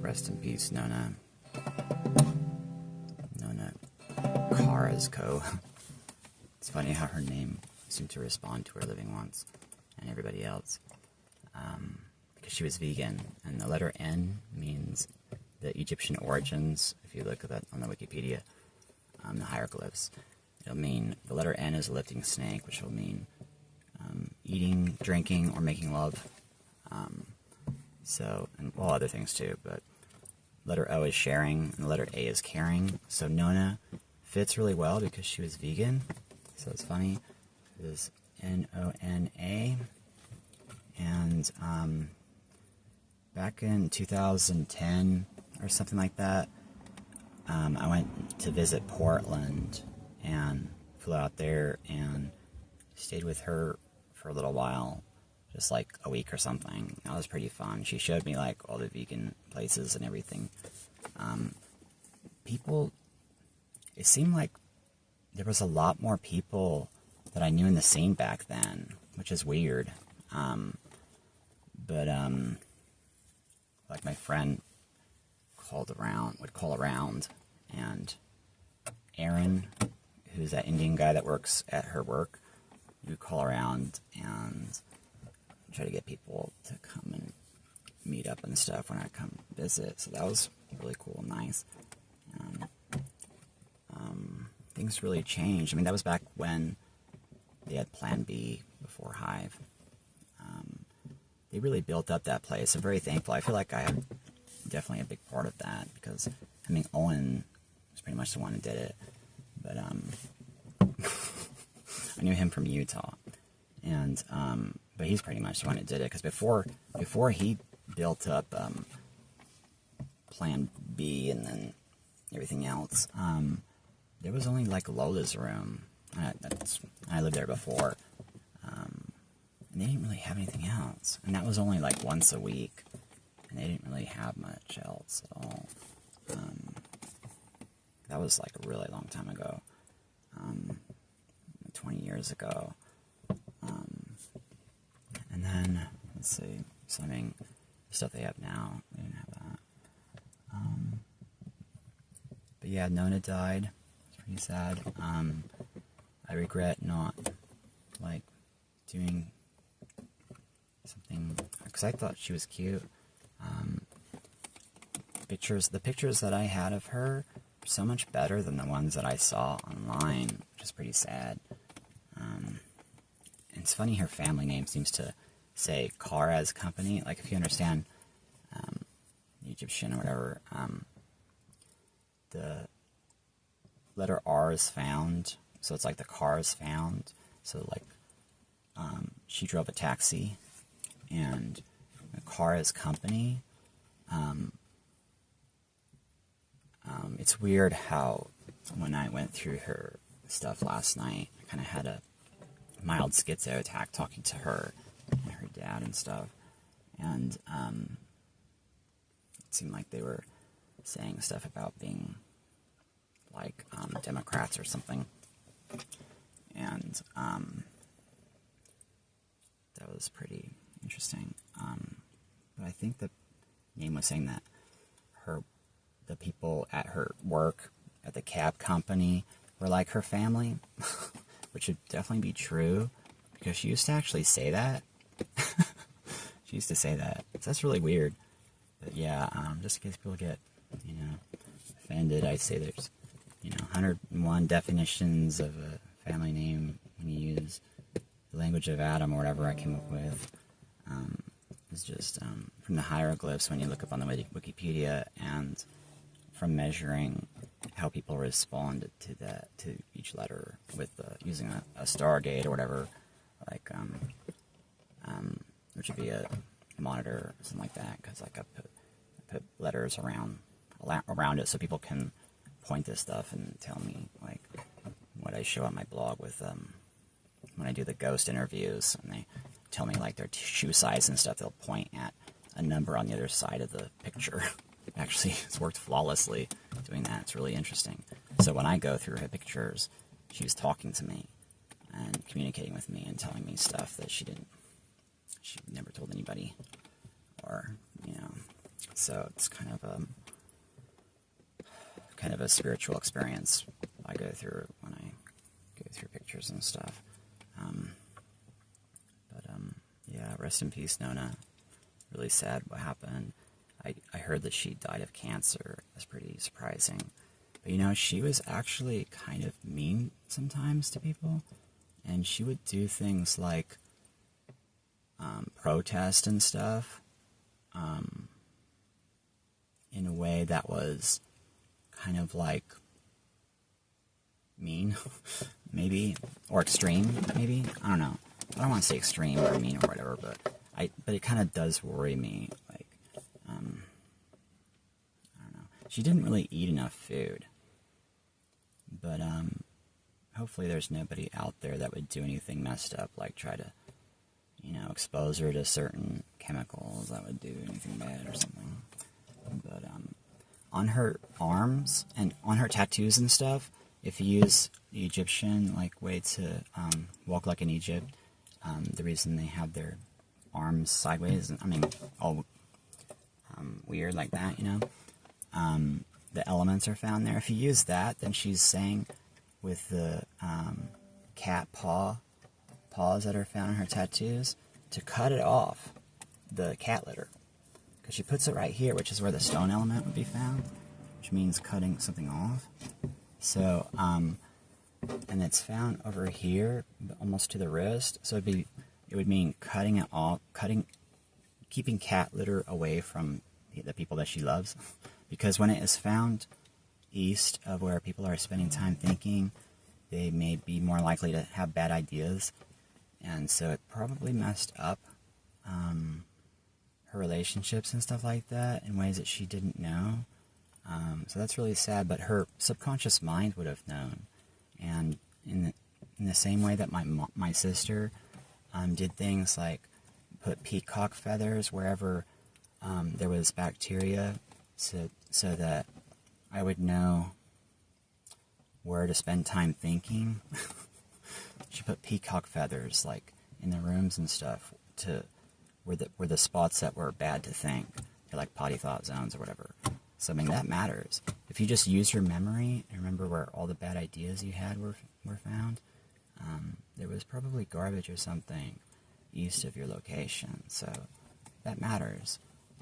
Rest in peace, Nona Carrasco. It's funny how her name seemed to respond to her living ones and everybody else. Because she was vegan, and the letter N means the Egyptian origins. If you look at that on the Wikipedia, the hieroglyphs, it'll mean the letter N is a lifting snake, which will mean eating, drinking, or making love. And well, other things too, but letter O is sharing, and the letter A is caring. So Nona fits really well because she was vegan. So it's funny. It is Nona. And back in 2010 or something like that, I went to visit Portland and flew out there and stayed with her for a little while. Just like a week or something. That was pretty fun. She showed me like all the vegan places and everything. It seemed like there was a lot more people that I knew in the scene back then, which is weird. Like my friend would call around, and Aaron, who's that Indian guy that works at her work, would call around and try to get people to come and meet up and stuff when I come visit. So that was really cool and nice. Things really changed. I mean, that was back when they had Plan B before Hive. They really built up that place. I'm very thankful. I feel like I have definitely a big part of that because, I mean, Owen was pretty much the one who did it. But I knew him from Utah. And but he's pretty much the one who did it, because before he built up Plan B and then everything else, there was only like Lola's room. I lived there before, and they didn't really have anything else, and that was only like once a week, and they didn't really have much else at all. That was like a really long time ago, 20 years ago. And then, let's see, so I mean, the stuff they have now, they didn't have that. But yeah, Nona died. It's pretty sad. I regret not, like, doing something, because I thought she was cute. The pictures that I had of her were so much better than the ones that I saw online, which is pretty sad. It's funny, her family name seems to say car as company. Like if you understand Egyptian or whatever, the letter R is found, so it's like the car is found. So like she drove a taxi, and the car is company. It's weird how when I went through her stuff last night, I kind of had a mild schizo attack talking to her and her dad and stuff, and it seemed like they were saying stuff about being like Democrats or something, and that was pretty interesting. But I think the name was saying that the people at her work at the cab company were like her family, which would definitely be true, because she used to actually say that. She used to say that. So that's really weird. But yeah, just in case people get, offended, I'd say there's, 101 definitions of a family name when you use the language of Adam or whatever I came up with. It's just from the hieroglyphs when you look up on the Wikipedia, and from measuring how people respond to each letter with using a Stargate or whatever, like which would be a monitor or something like that, because like I put letters around it so people can point this stuff and tell me like what I show on my blog with when I do the ghost interviews, and they tell me like their shoe size and stuff. They'll point at a number on the other side of the picture. Actually, it's worked flawlessly doing that. It's really interesting. So when I go through her pictures, she was talking to me and communicating with me and telling me stuff that she never told anybody, or so it's kind of a spiritual experience I go through when I go through pictures and stuff. Yeah, rest in peace, Nona. Really sad what happened. I heard that she died of cancer. That's pretty surprising. But she was actually kind of mean sometimes to people, and she would do things like protest and stuff in a way that was kind of like mean, maybe, or extreme, maybe. I don't know. I don't want to say extreme or mean or whatever, but it kind of does worry me. Like, I don't know. She didn't really eat enough food, but hopefully there's nobody out there that would do anything messed up, like try to, expose her to certain chemicals that would do anything bad or something. But on her arms and on her tattoos and stuff, if you use the Egyptian way to walk like in Egypt, the reason they have their arms sideways, all weird like that, the elements are found there. If you use that, then she's saying with the cat paws that are found on her tattoos, to cut it off, the cat litter. Because she puts it right here, which is where the stone element would be found, which means cutting something off. So, and it's found over here, almost to the wrist. So it would mean cutting it off, keeping cat litter away from the people that she loves. Because when it is found east of where people are spending time thinking, they may be more likely to have bad ideas. And so it probably messed up her relationships and stuff like that in ways that she didn't know. So that's really sad, but her subconscious mind would have known. And in the same way that my sister did things like put peacock feathers wherever there was bacteria, so that I would know where to spend time thinking. She put peacock feathers in the rooms and stuff to were the spots that were bad to think. They're like potty thought zones or whatever. So that matters. If you just use your memory and remember where all the bad ideas you had were found, there was probably garbage or something east of your location. So that matters.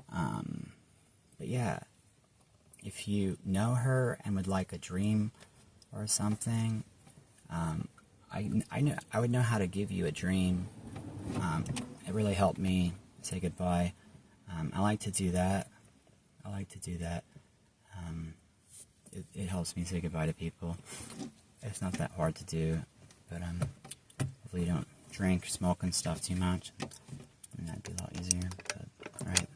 But yeah, if you know her and would like a dream or something, I would know how to give you a dream It really helped me say goodbye. I like to do that. It helps me say goodbye to people. It's not that hard to do, but hopefully you don't drink, smoke, and stuff too much, and that'd be a lot easier. But, alright,